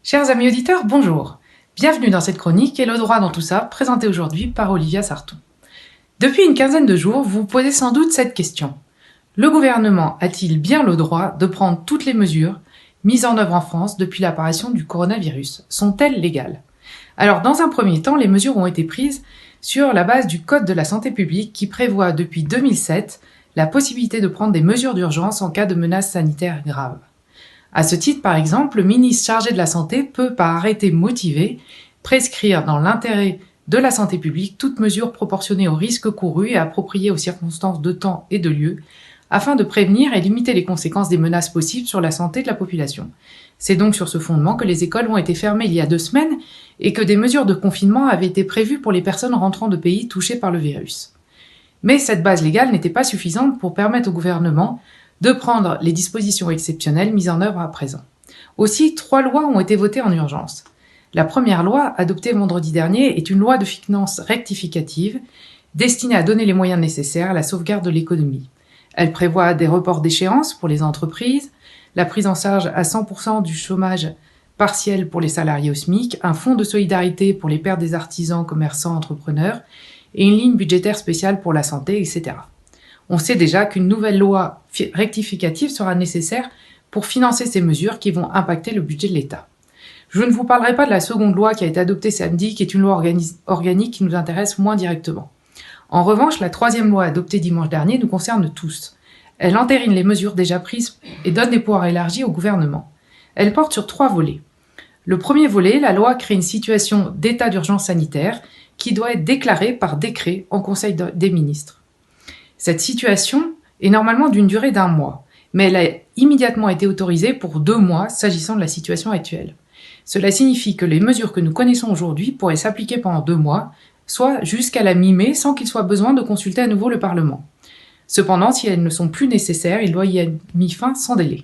Chers amis auditeurs, bonjour. Bienvenue dans cette chronique et le droit dans tout ça, présentée aujourd'hui par Olivia Sarton. Depuis une quinzaine de jours, vous vous posez sans doute cette question. Le gouvernement a-t-il bien le droit de prendre toutes les mesures mises en œuvre en France depuis l'apparition du coronavirus? Sont-elles légales? Alors, dans un premier temps, les mesures ont été prises sur la base du Code de la santé publique qui prévoit depuis 2007 la possibilité de prendre des mesures d'urgence en cas de menace sanitaire grave. À ce titre, par exemple, le ministre chargé de la Santé peut, par arrêté motivé, prescrire dans l'intérêt de la santé publique toute mesure proportionnée aux risques courus et appropriée aux circonstances de temps et de lieu, afin de prévenir et limiter les conséquences des menaces possibles sur la santé de la population. C'est donc sur ce fondement que les écoles ont été fermées il y a 2 semaines et que des mesures de confinement avaient été prévues pour les personnes rentrant de pays touchés par le virus. Mais cette base légale n'était pas suffisante pour permettre au gouvernement de prendre les dispositions exceptionnelles mises en œuvre à présent. Aussi, 3 lois ont été votées en urgence. La première loi, adoptée vendredi dernier, est une loi de finances rectificative destinée à donner les moyens nécessaires à la sauvegarde de l'économie. Elle prévoit des reports d'échéances pour les entreprises, la prise en charge à 100% du chômage partiel pour les salariés au SMIC, un fonds de solidarité pour les pertes des artisans, commerçants, entrepreneurs, et une ligne budgétaire spéciale pour la santé, etc. On sait déjà qu'une nouvelle loi rectificative sera nécessaire pour financer ces mesures qui vont impacter le budget de l'État. Je ne vous parlerai pas de la seconde loi qui a été adoptée samedi, qui est une loi organique qui nous intéresse moins directement. En revanche, la 3e loi adoptée dimanche dernier nous concerne tous. Elle entérine les mesures déjà prises et donne des pouvoirs élargis au gouvernement. Elle porte sur 3 volets. Le premier volet, la loi crée une situation d'état d'urgence sanitaire qui doit être déclarée par décret en Conseil des ministres. Cette situation est normalement d'une durée d'1 mois, mais elle a immédiatement été autorisée pour 2 mois s'agissant de la situation actuelle. Cela signifie que les mesures que nous connaissons aujourd'hui pourraient s'appliquer pendant 2 mois, soit jusqu'à la mi-mai, sans qu'il soit besoin de consulter à nouveau le Parlement. Cependant, si elles ne sont plus nécessaires, il doit y être mis fin sans délai.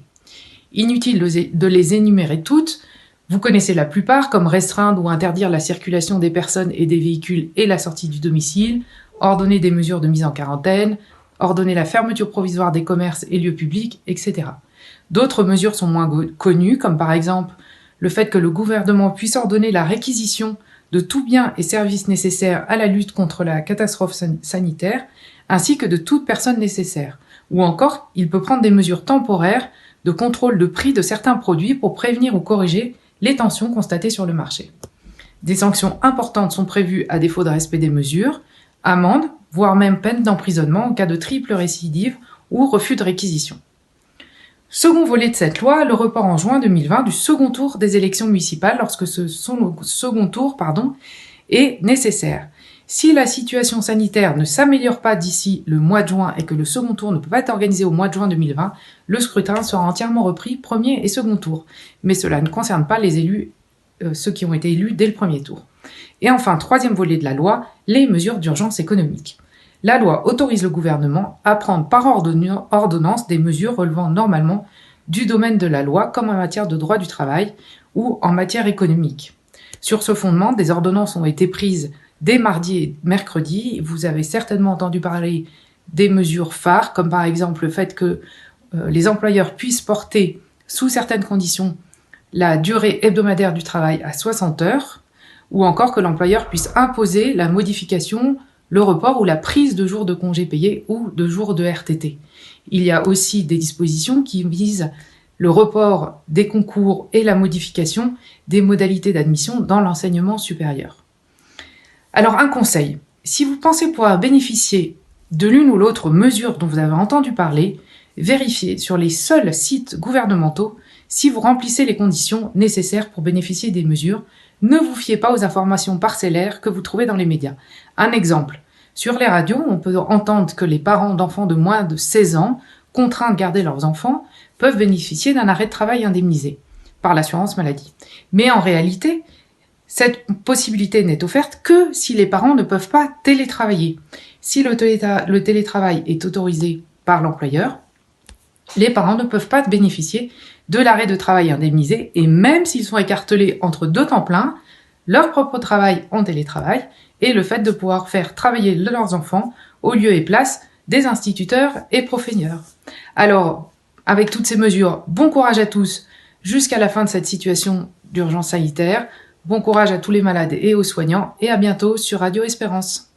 Inutile de les énumérer toutes, vous connaissez la plupart, comme restreindre ou interdire la circulation des personnes et des véhicules et la sortie du domicile, ordonner des mesures de mise en quarantaine, ordonner la fermeture provisoire des commerces et lieux publics, etc. D'autres mesures sont moins connues, comme par exemple le fait que le gouvernement puisse ordonner la réquisition de tout bien et services nécessaires à la lutte contre la catastrophe sanitaire, ainsi que de toute personne nécessaire. Ou encore, il peut prendre des mesures temporaires de contrôle de prix de certains produits pour prévenir ou corriger les tensions constatées sur le marché. Des sanctions importantes sont prévues à défaut de respect des mesures, amende, voire même peine d'emprisonnement en cas de triple récidive ou refus de réquisition. Second volet de cette loi, le report en juin 2020 du second tour des élections municipales lorsque ce second tour est nécessaire. Si la situation sanitaire ne s'améliore pas d'ici le mois de juin et que le second tour ne peut pas être organisé au mois de juin 2020, le scrutin sera entièrement repris premier et second tour. Mais cela ne concerne pas les élus, ceux qui ont été élus dès le premier tour. Et enfin, 3e volet de la loi, les mesures d'urgence économique. La loi autorise le gouvernement à prendre par ordonnance des mesures relevant normalement du domaine de la loi, comme en matière de droit du travail ou en matière économique. Sur ce fondement, des ordonnances ont été prises dès mardi et mercredi. Vous avez certainement entendu parler des mesures phares, comme par exemple le fait que les employeurs puissent porter, sous certaines conditions, la durée hebdomadaire du travail à 60 heures, ou encore que l'employeur puisse imposer la modification, le report ou la prise de jours de congés payés ou de jours de RTT. Il y a aussi des dispositions qui visent le report des concours et la modification des modalités d'admission dans l'enseignement supérieur. Alors un conseil, si vous pensez pouvoir bénéficier de l'une ou l'autre mesure dont vous avez entendu parler, vérifiez sur les seuls sites gouvernementaux si vous remplissez les conditions nécessaires pour bénéficier des mesures. Ne vous fiez pas aux informations parcellaires que vous trouvez dans les médias. Un exemple, sur les radios, on peut entendre que les parents d'enfants de moins de 16 ans, contraints de garder leurs enfants, peuvent bénéficier d'un arrêt de travail indemnisé par l'assurance maladie. Mais en réalité, cette possibilité n'est offerte que si les parents ne peuvent pas télétravailler. Si le télétravail est autorisé par l'employeur, les parents ne peuvent pas bénéficier de l'arrêt de travail indemnisé, et même s'ils sont écartelés entre 2 temps pleins, leur propre travail en télétravail et le fait de pouvoir faire travailler leurs enfants au lieu et place des instituteurs et professeurs. Alors, avec toutes ces mesures, bon courage à tous jusqu'à la fin de cette situation d'urgence sanitaire. Bon courage à tous les malades et aux soignants, et à bientôt sur Radio Espérance.